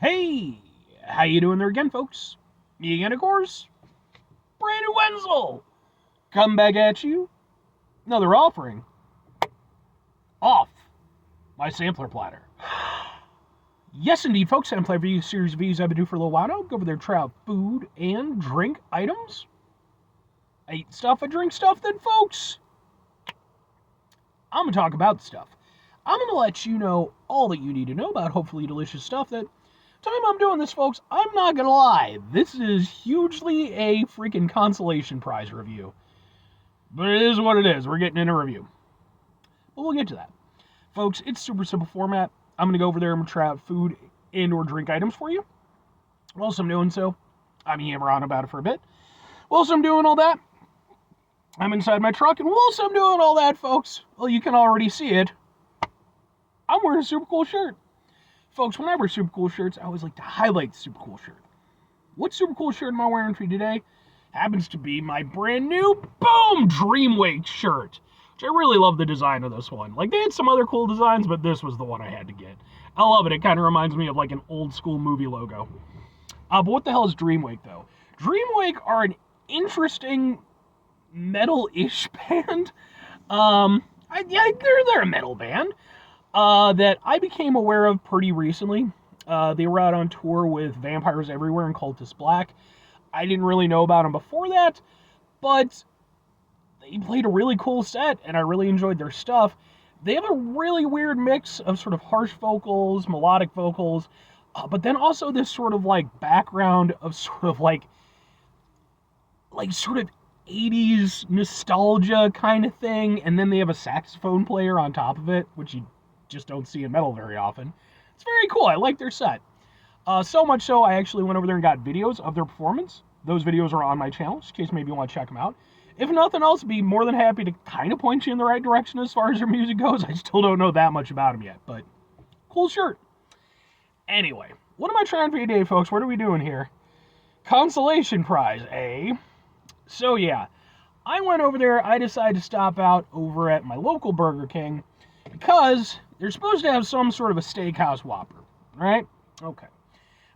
Hey, how you doing there again, folks? Me again, of course. Brandon Wenzel, come back at you. Another offering. Off my sampler platter. Yes, indeed, folks. Sampler review series of videos I've been doing for a little while now. Go over there, try out food and drink items. I eat stuff, I drink stuff, then, folks, I'm going to talk about the stuff. I'm going to let you know all that you need to know about hopefully delicious stuff that time I'm doing this, folks, I'm not gonna lie, this is hugely a freaking consolation prize review. But it is what it is. We're getting in a review. But we'll get to that. Folks, it's super simple format. I'm gonna go over there and try out food and or drink items for you. Whilst I'm doing so, I'm yammer on about it for a bit. Whilst I'm doing all that, I'm inside my truck, and whilst I'm doing all that, folks, well, you can already see it, I'm wearing a super cool shirt. Folks, when I wear super cool shirts, I always like to highlight the super cool shirt. What super cool shirt am I wearing for you today? Happens to be my brand new Boom Dreamwake shirt, which I really love the design of this one. Like, they had some other cool designs, but this was the one I had to get. I love it. It kind of reminds me of like an old school movie logo. But what the hell is Dreamwake, though? Dreamwake are an interesting metal-ish band. They're a metal band. That I became aware of pretty recently. They were out on tour with Vampires Everywhere and Cultist Black. I didn't really know about them before that, but they played a really cool set, and I really enjoyed their stuff. They have a really weird mix of sort of harsh vocals, melodic vocals, but then also this sort of like background of sort of like sort of 80s nostalgia kind of thing, and then they have a saxophone player on top of it, which you just don't see in metal very often. It's very cool. I like their set. So much so, I actually went over there and got videos of their performance. Those videos are on my channel, just in case maybe you want to check them out. If nothing else, I'd be more than happy to kind of point you in the right direction as far as their music goes. I still don't know that much about them yet, but cool shirt. Anyway, what am I trying for you today, folks? What are we doing here? Consolation prize, eh? So yeah, I went over there. I decided to stop out over at my local Burger King because they're supposed to have some sort of a steakhouse Whopper, right? Okay.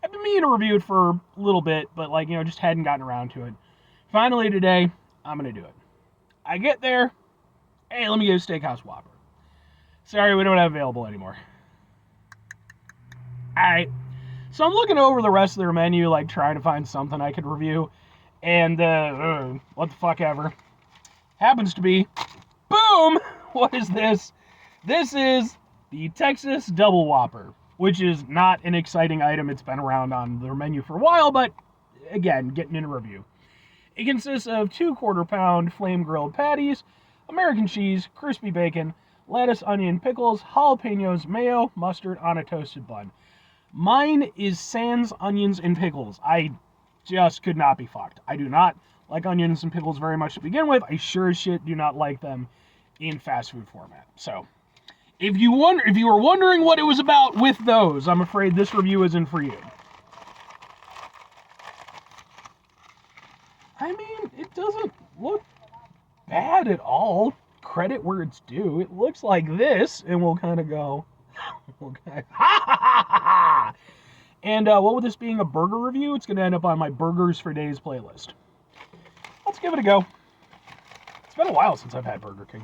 I've been meaning to review it for a little bit, but just hadn't gotten around to it. Finally today, I'm going to do it. I get there, hey, let me get a steakhouse Whopper. Sorry, we don't have available anymore. Alright, so I'm looking over the rest of their menu, like trying to find something I could review, and what the fuck ever. Happens to be, boom! What is this? This is the Texas Double Whopper, which is not an exciting item. It's been around on their menu for a while, but again, getting in a review. It consists of 2 quarter-pound flame-grilled patties, American cheese, crispy bacon, lettuce, onion, pickles, jalapenos, mayo, mustard on a toasted bun. Mine is sans onions and pickles. I just could not be fucked. I do not like onions and pickles very much to begin with. I sure as shit do not like them in fast food format. So, if you were wondering what it was about with those, I'm afraid this review isn't for you. I mean, it doesn't look bad at all. Credit where it's due. It looks like this, and we'll kind of go, okay, ha ha ha ha ha. And what with this being a burger review, it's going to end up on my Burgers for Days playlist. Let's give it a go. It's been a while since I've had Burger King.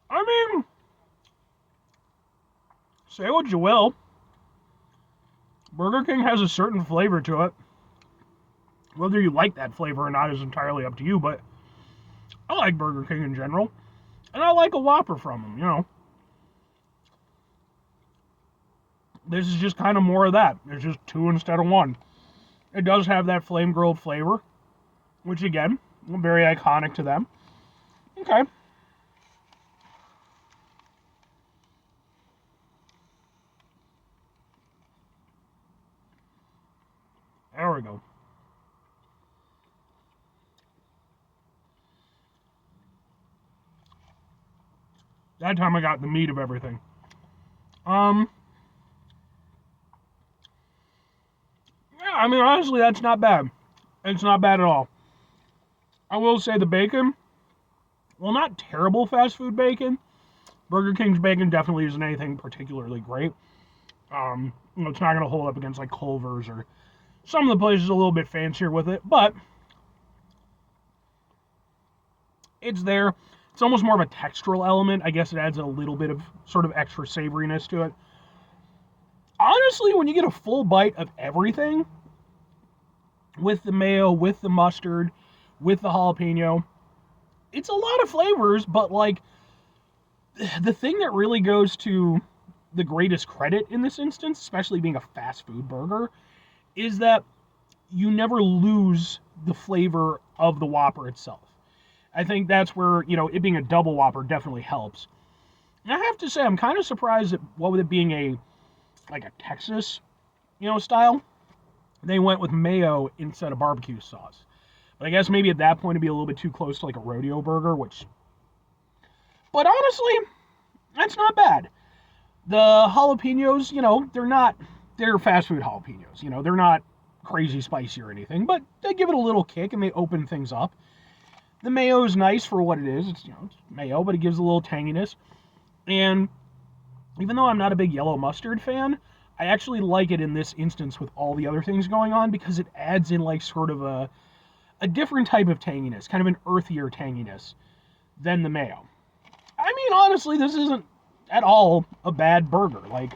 I mean, say what you will, Burger King has a certain flavor to it. Whether you like that flavor or not is entirely up to you, but I like Burger King in general. And I like a Whopper from them, This is just kind of more of that. There's just 2 instead of 1. It does have that flame-grilled flavor, which, again, very iconic to them. Okay. There we go. That time I got the meat of everything. Yeah, I mean, honestly, that's not bad. It's not bad at all. I will say the bacon, well, not terrible fast food bacon. Burger King's bacon definitely isn't anything particularly great. It's not going to hold up against like Culver's or some of the places a little bit fancier with it, but it's there. It's almost more of a textural element. I guess it adds a little bit of sort of extra savoriness to it. Honestly, when you get a full bite of everything, with the mayo, with the mustard, with the jalapeno, it's a lot of flavors, but like, the thing that really goes to the greatest credit in this instance, especially being a fast food burger, is that you never lose the flavor of the Whopper itself. I think that's where, it being a double Whopper definitely helps. And I have to say, I'm kind of surprised that, what with it being a Texas, style, they went with mayo instead of barbecue sauce. But I guess maybe at that point it'd be a little bit too close to like a rodeo burger, but honestly, that's not bad. The jalapenos, they're fast food jalapenos. They're not crazy spicy or anything, but they give it a little kick and they open things up. The mayo is nice for what it is. It's mayo, but it gives a little tanginess. And even though I'm not a big yellow mustard fan, I actually like it in this instance with all the other things going on, because it adds in like sort of a different type of tanginess, kind of an earthier tanginess than the mayo. I mean, honestly, this isn't at all a bad burger. Like,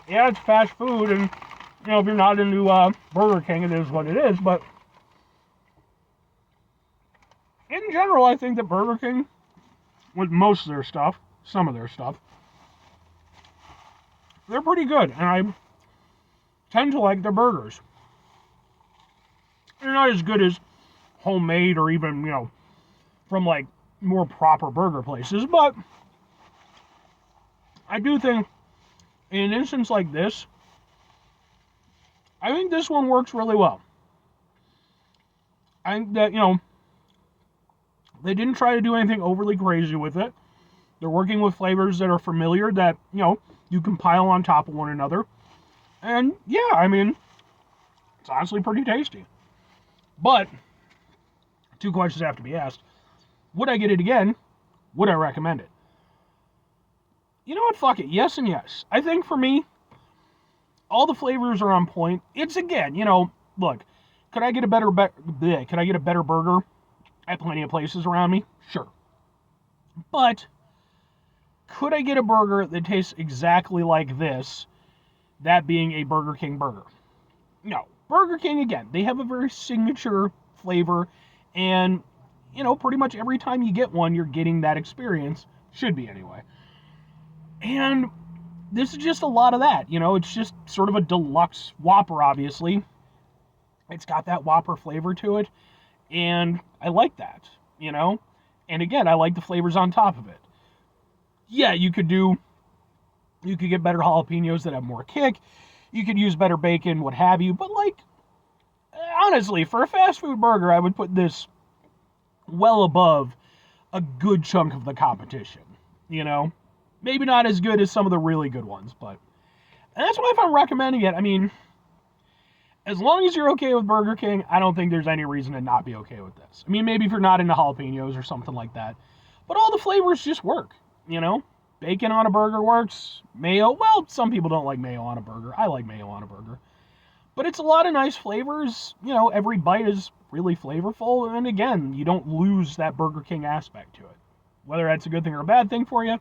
yeah, it's fast food, and if you're not into Burger King, it is what it is, but in general, I think that Burger King, with most of their stuff, some of their stuff, they're pretty good, and I tend to like their burgers. They're not as good as homemade or even, from like more proper burger places, but I do think in an instance like this, I think this one works really well. I think that, they didn't try to do anything overly crazy with it. They're working with flavors that are familiar that, you can pile on top of one another. And yeah, I mean, it's honestly pretty tasty. But 2 questions have to be asked. Would I get it again? Would I recommend it? You know what? Fuck it. Yes and yes. I think for me, all the flavors are on point. It's again, look, could I get a better burger at plenty of places around me? Sure. But could I get a burger that tastes exactly like this, that being a Burger King burger? No. Burger King, again, they have a very signature flavor, and, pretty much every time you get one, you're getting that experience. Should be, anyway. And this is just a lot of that, it's just sort of a deluxe Whopper, obviously. It's got that Whopper flavor to it, and I like that, And again, I like the flavors on top of it. Yeah, you could get better jalapenos that have more kick. You could use better bacon, what have you. But like, honestly, for a fast food burger, I would put this well above a good chunk of the competition. Maybe not as good as some of the really good ones, but and that's why if I'm recommending it, I mean, as long as you're okay with Burger King, I don't think there's any reason to not be okay with this. I mean, maybe if you're not into jalapenos or something like that, but all the flavors just work. Bacon on a burger works. Mayo, well, some people don't like mayo on a burger. I like mayo on a burger. But it's a lot of nice flavors. Every bite is really flavorful. And again, you don't lose that Burger King aspect to it. Whether that's a good thing or a bad thing for you.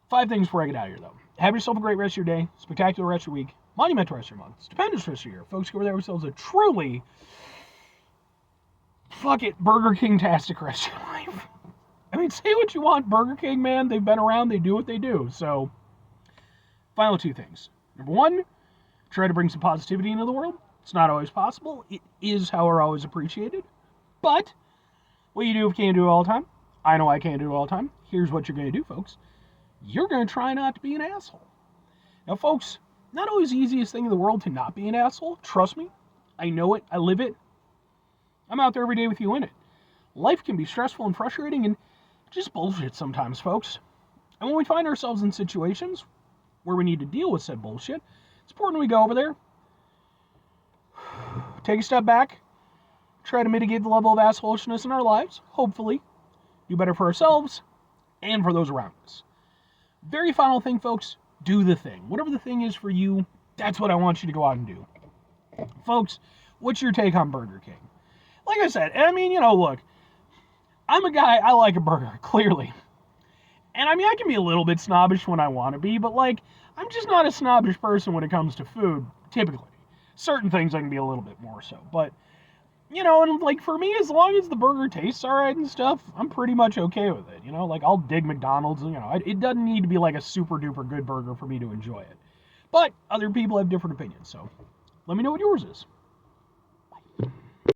5 things before I get out of here, though. Have yourself a great rest of your day, spectacular rest of your week, monumental rest of your month, stupendous rest of your year. Folks, go over there yourselves a truly, Burger King-tastic rest of your life. I mean, say what you want, Burger King, man. They've been around. They do what they do. So, final 2 things. Number 1, try to bring some positivity into the world. It's not always possible. It is, however, always appreciated. But what you do if you can't do it all the time, I know I can't do it all the time. Here's what you're going to do, folks. You're going to try not to be an asshole. Now, folks, not always the easiest thing in the world to not be an asshole. Trust me. I know it. I live it. I'm out there every day with you in it. Life can be stressful and frustrating and just bullshit sometimes, folks. And when we find ourselves in situations where we need to deal with said bullshit, it's important we go over there, take a step back, try to mitigate the level of assholishness in our lives, hopefully, do better for ourselves and for those around us. Very final thing, folks, do the thing. Whatever the thing is for you, that's what I want you to go out and do. Folks, what's your take on Burger King? Like I said, I mean, look, I'm a guy, I like a burger, clearly. And I mean, I can be a little bit snobbish when I want to be, but like, I'm just not a snobbish person when it comes to food, typically. Certain things I can be a little bit more so, but, and like for me, as long as the burger tastes alright and stuff, I'm pretty much okay with it, like I'll dig McDonald's, it doesn't need to be like a super duper good burger for me to enjoy it. But other people have different opinions, so let me know what yours is.